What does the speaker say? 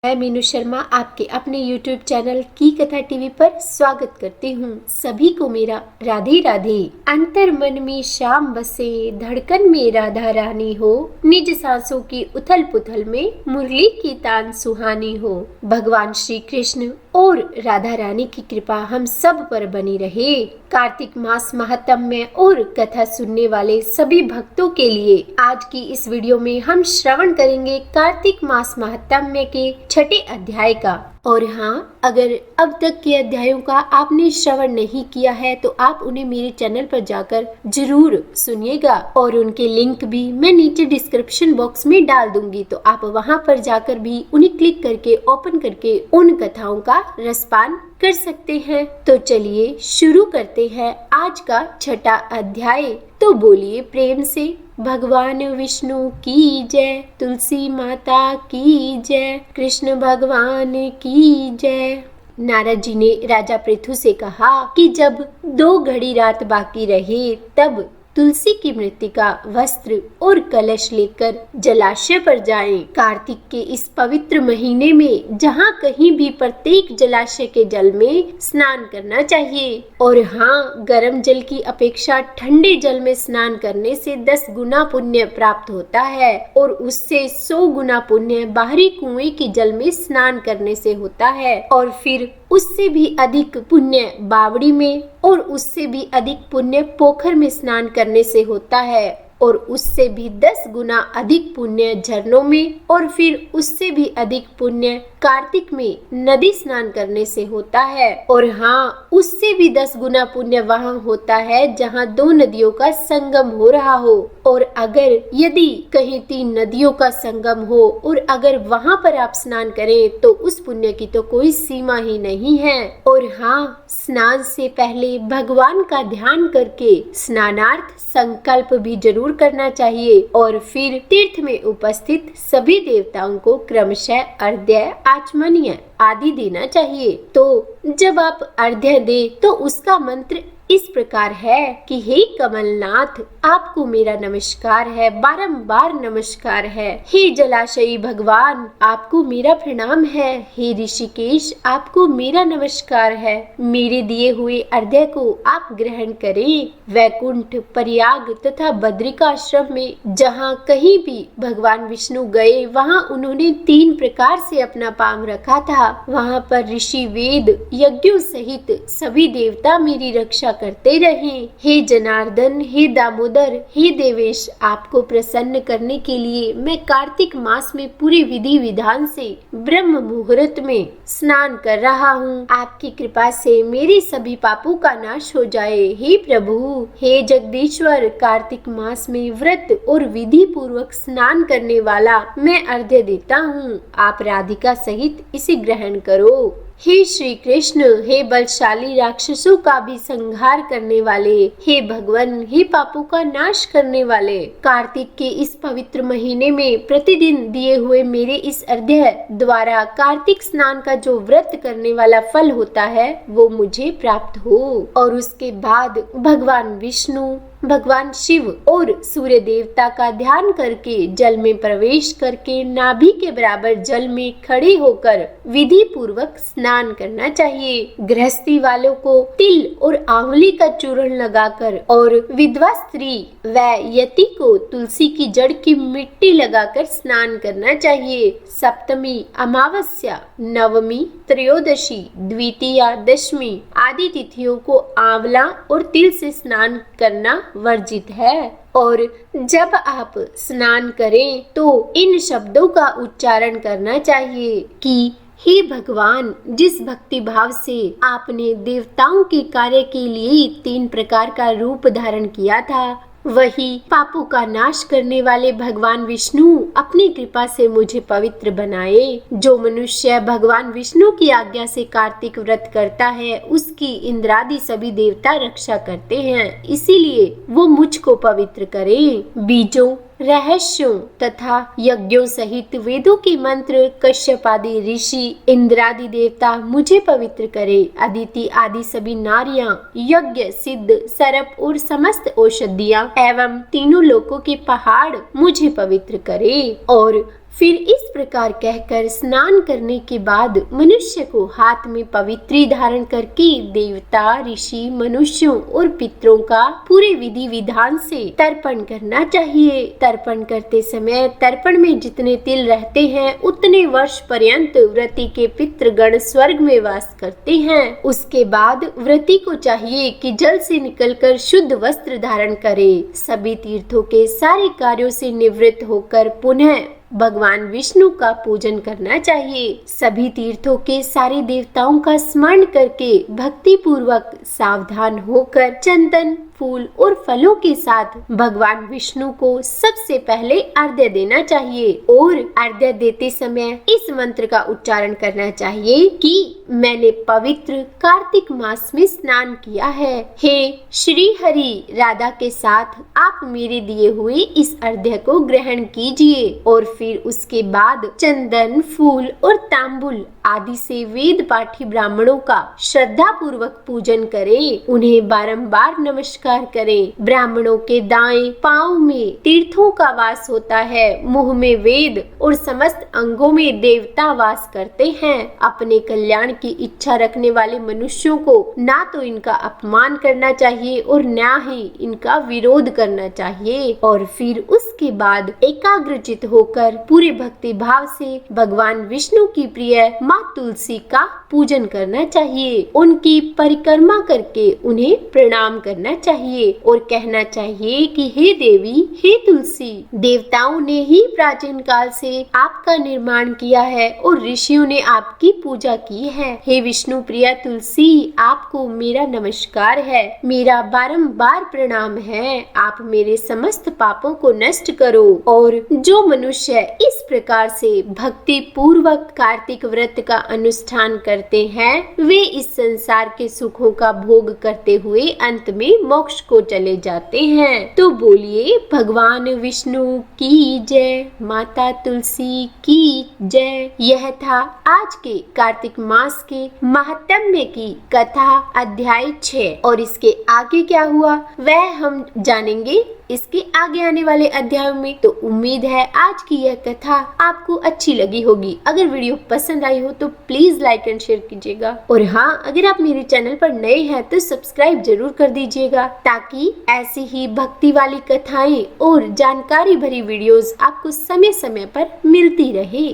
मैं मीनू शर्मा आपके अपने YouTube चैनल की कथा टीवी पर स्वागत करती हूँ। सभी को मेरा राधे राधे। अंतर मन में श्याम बसे, धड़कन में राधा रानी हो, निज सांसों की उथल पुथल में मुरली की तान सुहानी हो। भगवान श्री कृष्ण और राधा रानी की कृपा हम सब पर बनी रहे। कार्तिक मास महात्म्य और कथा सुनने वाले सभी भक्तों के लिए आज की इस वीडियो में हम श्रवण करेंगे कार्तिक मास महात्म्य के छठे अध्याय का। और हाँ, अगर अब तक के अध्यायों का आपने श्रवण नहीं किया है तो आप उन्हें मेरे चैनल पर जाकर जरूर सुनिएगा और उनके लिंक भी मैं नीचे डिस्क्रिप्शन बॉक्स में डाल दूंगी, तो आप वहां पर जाकर भी उन्हें क्लिक करके ओपन करके उन कथाओं का रसपान कर सकते हैं। तो चलिए शुरू करते हैं आज का छठा अध्याय। तो बोलिए प्रेम से भगवान विष्णु की जय, तुलसी माता की जय, कृष्ण भगवान की जय। नारद जी ने राजा पृथु से कहा कि जब 2 घड़ी रात बाकी रहे तब तुलसी की मृत्तिका, वस्त्र और कलश लेकर जलाशय पर जाएं। कार्तिक के इस पवित्र महीने में जहाँ कहीं भी प्रत्येक जलाशय के जल में स्नान करना चाहिए। और हाँ, गर्म जल की अपेक्षा ठंडे जल में स्नान करने से 10 गुना पुण्य प्राप्त होता है और उससे 100 गुना पुण्य बाहरी कुएं के जल में स्नान करने से होता है और फिर उससे भी अधिक पुण्य बावड़ी में और उससे भी अधिक पुण्य पोखर में स्नान करने से होता है और उससे भी 10 गुना अधिक पुण्य झरनों में और फिर उससे भी अधिक पुण्य कार्तिक में नदी स्नान करने से होता है। और हाँ, उससे भी 10 गुना पुण्य वहाँ होता है जहाँ 2 नदियों का संगम हो रहा हो। और अगर यदि कहीं 3 नदियों का संगम हो और अगर वहाँ पर आप स्नान करें तो उस पुण्य की तो कोई सीमा ही नहीं है। और हाँ, स्नान से पहले भगवान का ध्यान करके स्नानार्थ संकल्प भी जरूर करना चाहिए और फिर तीर्थ में उपस्थित सभी देवताओं को क्रमशः अर्घ्य, आचमनीय आदि देना चाहिए। तो जब आप अर्घ्य दे तो उसका मंत्र इस प्रकार है कि हे कमलनाथ, आपको मेरा नमस्कार है, बारंबार नमस्कार है। हे जलाशयी भगवान, आपको मेरा प्रणाम है। हे ऋषिकेश, आपको मेरा नमस्कार है। मेरे दिए हुए अर्घ्य को आप ग्रहण करें। वैकुंठ, प्रयाग तथा बद्रिकाश्रम में जहाँ कहीं भी भगवान विष्णु गए वहाँ उन्होंने 3 प्रकार से अपना पांव रखा था। वहाँ पर ऋषि वेद यज्ञों सहित सभी देवता मेरी रक्षा करते रहें। हे जनार्दन, हे दामोदर, हे देवेश, आपको प्रसन्न करने के लिए मैं कार्तिक मास में पूरे विधि विधान से ब्रह्म मुहूर्त में स्नान कर रहा हूँ। आपकी कृपा से मेरे सभी पापों का नाश हो जाए। हे प्रभु, हे जगदीश्वर, कार्तिक मास में व्रत और विधि पूर्वक स्नान करने वाला मैं अर्घ्य देता हूँ। आप राधिका सहित इसे ग्रहण करो। हे श्री कृष्ण, हे बलशाली राक्षसों का भी संहार करने वाले, हे भगवान, हे पापों का नाश करने वाले, कार्तिक के इस पवित्र महीने में प्रतिदिन दिए हुए मेरे इस अर्घ्य द्वारा कार्तिक स्नान का जो व्रत करने वाला फल होता है वो मुझे प्राप्त हो। और उसके बाद भगवान विष्णु, भगवान शिव और सूर्य देवता का ध्यान करके जल में प्रवेश करके नाभि के बराबर जल में खड़े होकर विधि पूर्वक स्नान करना चाहिए। गृहस्थी वालों को तिल और आंवली का चूर्ण लगाकर और विधवा स्त्री व यति को तुलसी की जड़ की मिट्टी लगाकर स्नान करना चाहिए। सप्तमी, अमावस्या, नवमी, त्रयोदशी, द्वितीया, दशमी आदि तिथियों को आंवला और तिल से स्नान करना वर्जित है। और जब आप स्नान करें तो इन शब्दों का उच्चारण करना चाहिए कि हे भगवान, जिस भक्ति भाव से आपने देवताओं के कार्य के लिए 3 प्रकार का रूप धारण किया था, वही पापों का नाश करने वाले भगवान विष्णु अपनी कृपा से मुझे पवित्र बनाए। जो मनुष्य भगवान विष्णु की आज्ञा से कार्तिक व्रत करता है उसकी इंद्रादि सभी देवता रक्षा करते हैं, इसीलिए वो मुझको पवित्र करें। बीजों, रहस्यों तथा यज्ञों सहित वेदों के मंत्र, कश्यप आदि ऋषि, इंद्रादि देवता मुझे पवित्र करे। अदिति आदि सभी नारियां, यज्ञ, सिद्ध, सर्प और समस्त औषधियां एवं तीनों लोकों के पहाड़ मुझे पवित्र करे। और फिर इस प्रकार कहकर स्नान करने के बाद मनुष्य को हाथ में पवित्री धारण करके देवता, ऋषि, मनुष्यों और पितरों का पूरे विधि विधान से तर्पण करना चाहिए। तर्पण करते समय तर्पण में जितने तिल रहते हैं उतने वर्ष पर्यंत व्रती के पितृगण स्वर्ग में वास करते हैं। उसके बाद व्रती को चाहिए कि जल से निकलकर शुद्ध वस्त्र धारण करे, सभी तीर्थों के सारे कार्यों से निवृत्त होकर पुनः भगवान विष्णु का पूजन करना चाहिए। सभी तीर्थों के सारे देवताओं का स्मरण करके भक्ति पूर्वक सावधान होकर चंदन, फूल और फलों के साथ भगवान विष्णु को सबसे पहले अर्घ्य देना चाहिए और अर्घ्य देते समय इस मंत्र का उच्चारण करना चाहिए कि मैंने पवित्र कार्तिक मास में स्नान किया है। हे श्री हरि, राधा के साथ आप मेरे दिए हुए इस अर्घ्य को ग्रहण कीजिए और फिर उसके बाद चंदन, फूल और तांबुल आदि से वेद पाठी ब्राह्मणों का श्रद्धा पूर्वक पूजन करें, उन्हें बारंबार नमस्कार करें। ब्राह्मणों के दाएं पांव में तीर्थों का वास होता है, मुंह में वेद और समस्त अंगों में देवता वास करते हैं। अपने कल्याण की इच्छा रखने वाले मनुष्यों को ना तो इनका अपमान करना चाहिए और ना ही इनका विरोध करना चाहिए। और फिर उसके बाद एकाग्रचित होकर पूरे भक्ति भाव से भगवान विष्णु की प्रिय माँ तुलसी का पूजन करना चाहिए। उनकी परिक्रमा करके उन्हें प्रणाम करना चाहिए और कहना चाहिए कि हे देवी, हे तुलसी, देवताओं ने ही प्राचीन काल से आपका निर्माण किया है और ऋषियों ने आपकी पूजा की है। हे विष्णु प्रिया तुलसी, आपको मेरा नमस्कार है, मेरा बारंबार प्रणाम है। आप मेरे समस्त पापों को नष्ट करो। और जो मनुष्य इस प्रकार से भक्ति पूर्वक कार्तिक व्रत का अनुष्ठान करते हैं वे इस संसार के सुखों का भोग करते हुए अंत में मोक्ष को चले जाते हैं। तो बोलिए भगवान विष्णु की जय, माता तुलसी की जय। यह था आज के कार्तिक मास के महात्म्य की कथा अध्याय 6 और इसके आगे क्या हुआ वह हम जानेंगे इसके आगे आने वाले अध्यायों में। तो उम्मीद है आज की यह कथा आपको अच्छी लगी होगी। अगर वीडियो पसंद आई हो तो प्लीज लाइक एंड शेयर कीजिएगा और हाँ, अगर आप मेरे चैनल पर नए हैं तो सब्सक्राइब जरूर कर दीजिएगा ताकि ऐसी ही भक्ति वाली कथाएं और जानकारी भरी वीडियोस आपको समय समय पर मिलती रहे।